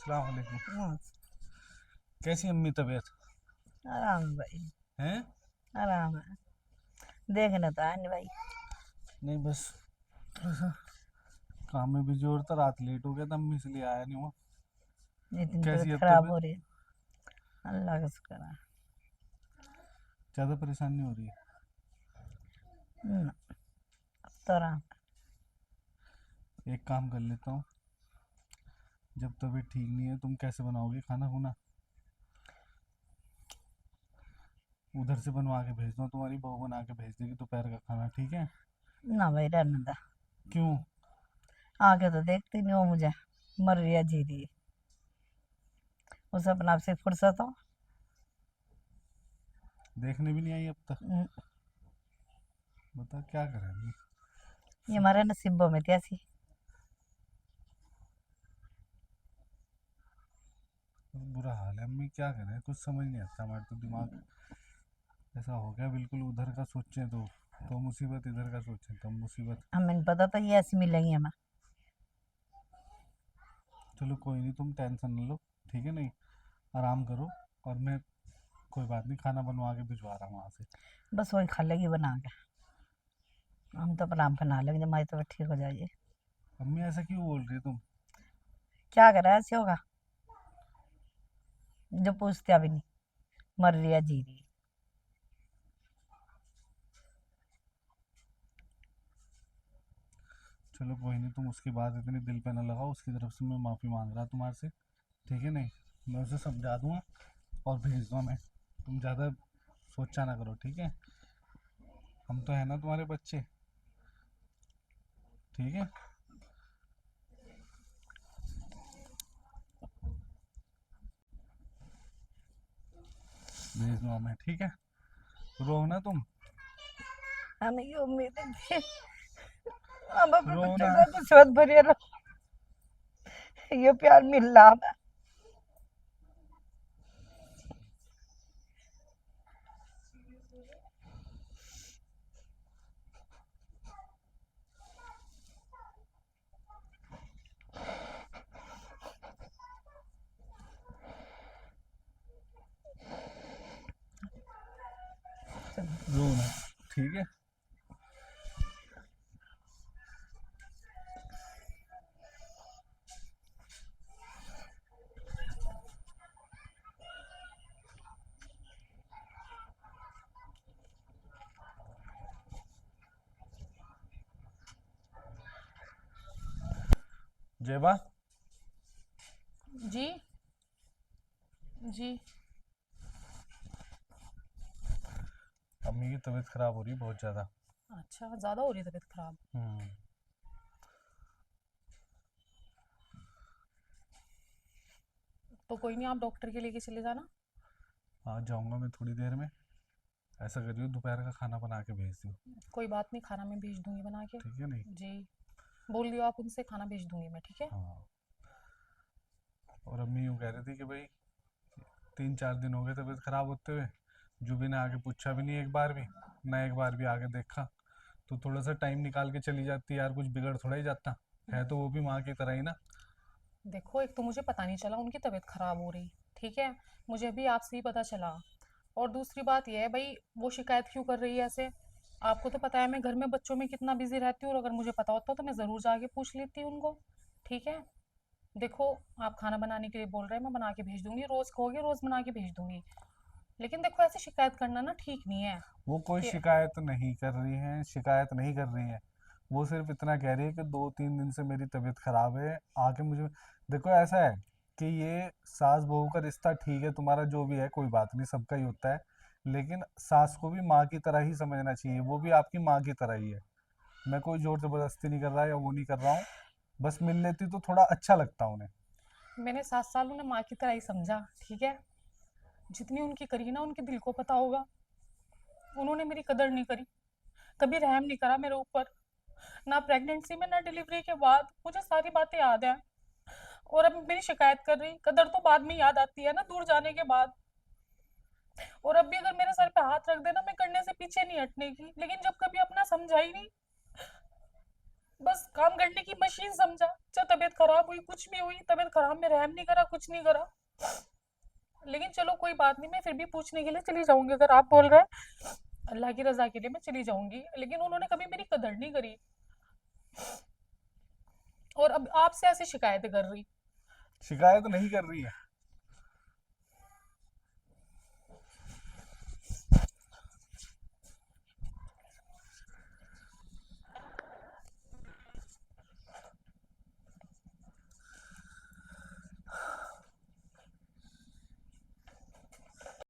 अस्सलाम वालेकुम। हाँ, कैसी अम्मी तबीयत आराम है भाई। है? आराम है। देखने तो आए नहीं भाई। नहीं, बस थोड़ा सा काम में बिजी और था, रात लेट हो गया था अम्मी, इसलिए आया नहीं हुआ। इतनी कैसी तबीयत है अब खराब तबीयत? हो रही है। अल्लाह का शुक्र है। ज़्यादा परेशानी हो रही है? न, अब तो आराम एक काम कर लेता हूँ, जब तबीयत ठीक नहीं है तुम कैसे बनाओगी खाना खुना? उधर से बनवा के भेज दो, तुम्हारी बहू बना के भेज देगी दोपहर का खाना, ठीक है? है। ना भाई, रहने दे। क्यों? आके तो देखती नहीं हो मुझे। मर रही है, जी रही है। उसे अपने आप से फुर्सत हो। देखने भी नहीं आई अब तक? न, बता क्या करें अम्मी। ये सब हमारे नसीबों में थी ऐसी। बुरा हाल है अम्मी, क्या करें, कुछ समझ नहीं आता, हमारे तो दिमाग ऐसा हो गया बिल्कुल। उधर का सोचें तो मुसीबत, इधर का सोचें तो मुसीबत। हमें नहीं पता था ये ऐसी मिलेंगी हमें। चलो कोई नहीं, तुम टेंशन न लो, ठीक है? नहीं, आराम करो। और मैं, कोई बात नहीं, खाना बनवा के भिजवा रहा हूँ वहाँ से। बस वही खा लेगी बना के। हम तो आराम बना लेंगे जब हमारी तबीयत ठीक हो जाएगी। अम्मी ऐसा क्यों बोल रही है तुम? क्या करा ऐसे होगा? जो पूछते अभी नहीं। मर रही है, जी रही है। चलो कोई नहीं, तुम उसकी बात इतनी दिल पे न लगाओ, उसकी तरफ से मैं माफ़ी मांग रहा तुम्हारे से, ठीक है? नहीं, मैं उसे समझा दूंगा और भेज दूंगा मैं। तुम ज़्यादा सोचा ना करो, ठीक है? हम तो है ना तुम्हारे बच्चे, ठीक है? भेज दूंगा मैं, ठीक है? रो ना तुम। हमें ये उम्मीद थी। हम अपने रो बच्चों ना। के साथ मुसीबत भरी ये प्यार मिल रहा है। रो ना, ठीक है? जेबा, जी। जी। अम्मी की तबीयत खराब हो रही है बहुत ज़्यादा। अच्छा, ज़्यादा हो रही है तबीयत खराब? हम्म। तो कोई नहीं, आप डॉक्टर के लेके चले जाना। आ जाऊंगा मैं थोड़ी देर में। ऐसा करियो, दोपहर का खाना बना के भेज दियो, कोई बात नहीं, खाना मैं भेज दूंगी बना के। ठीक है? नहीं। जी। बोल दियो आप उनसे, खाना भेज दूंगी मैं, ठीक है? हाँ। और अम्मी यूँ कह रही थी कि भाई 3-4 दिन हो गए तबीयत खराब होते हुए, जुबी ने आके पूछा भी नहीं एक बार भी, ना एक बार भी आके देखा। तो थोड़ा सा टाइम निकाल के चली जाती यार, कुछ बिगड़ थोड़ा ही जाता है, तो वो भी माँ की तरह ही ना। देखो, एक तो मुझे पता नहीं चला उनकी तबीयत खराब हो रही, ठीक है? मुझे अभी आपसे ही पता चला। और दूसरी बात यह है भाई, वो शिकायत क्यों कर रही है ऐसे? आपको तो पता है मैं घर में बच्चों में कितना बिजी रहती हूँ, और अगर मुझे पता होता तो मैं ज़रूर जाके पूछ लेती उनको। ठीक है? देखो, आप खाना बनाने के लिए बोल रहे हैं, मैं बना के भेज दूंगी, रोज़ कहोगे रोज़ बना के भेज दूंगी। लेकिन देखो, ऐसे शिकायत करना ना ठीक नहीं है। वो कोई कि शिकायत नहीं कर रही है, शिकायत नहीं कर रही है। वो सिर्फ इतना कह रही है कि 2-3 दिन से मेरी तबीयत खराब है, आके मुझे। देखो ऐसा है कि ये सास बहू का रिश्ता ठीक है, तुम्हारा जो भी है कोई बात नहीं, सबका ही होता है। लेकिन सास को भी माँ की तरह ही समझना चाहिए, वो भी आपकी माँ की तरह ही है। मैं कोई जोर जबरदस्ती नहीं कर रहा या वो नहीं कर रहा हूँ, बस मिल लेती तो थोड़ा अच्छा लगता उन्हें। मैंने 7 साल उन्हें माँ की तरह ही समझा, ठीक है? जितनी उनकी करी ना, उनके दिल को पता होगा। उन्होंने मेरी कदर नहीं करी, कभी रहम नहीं करा मेरे ऊपर। ना प्रेगनेंसी में, ना डिलीवरी के बाद, मुझे सारी बातें याद हैं। और अब मेरी शिकायत कर रही, कदर तो बाद में याद आती है ना, दूर जाने के बाद। और अब भी अगर मेरे सर पे हाथ रख देना, मैं करने से पीछे नहीं हटने की, लेकिन जब कभी अपना समझा ही नहीं। बस काम करने की मशीन समझा। चाहे तबीयत खराब हुई, कुछ भी हुई, तबीयत खराब में रहम नहीं करा, कुछ नहीं करा। लेकिन चलो कोई बात नहीं, मैं फिर भी पूछने के लिए चली जाऊंगी। अगर आप बोल रहे हैं अल्लाह की रजा के लिए मैं चली जाऊंगी, लेकिन उन्होंने कभी मेरी कदर नहीं करी और अब आपसे ऐसी शिकायतें कर रही। शिकायत नहीं कर रही है।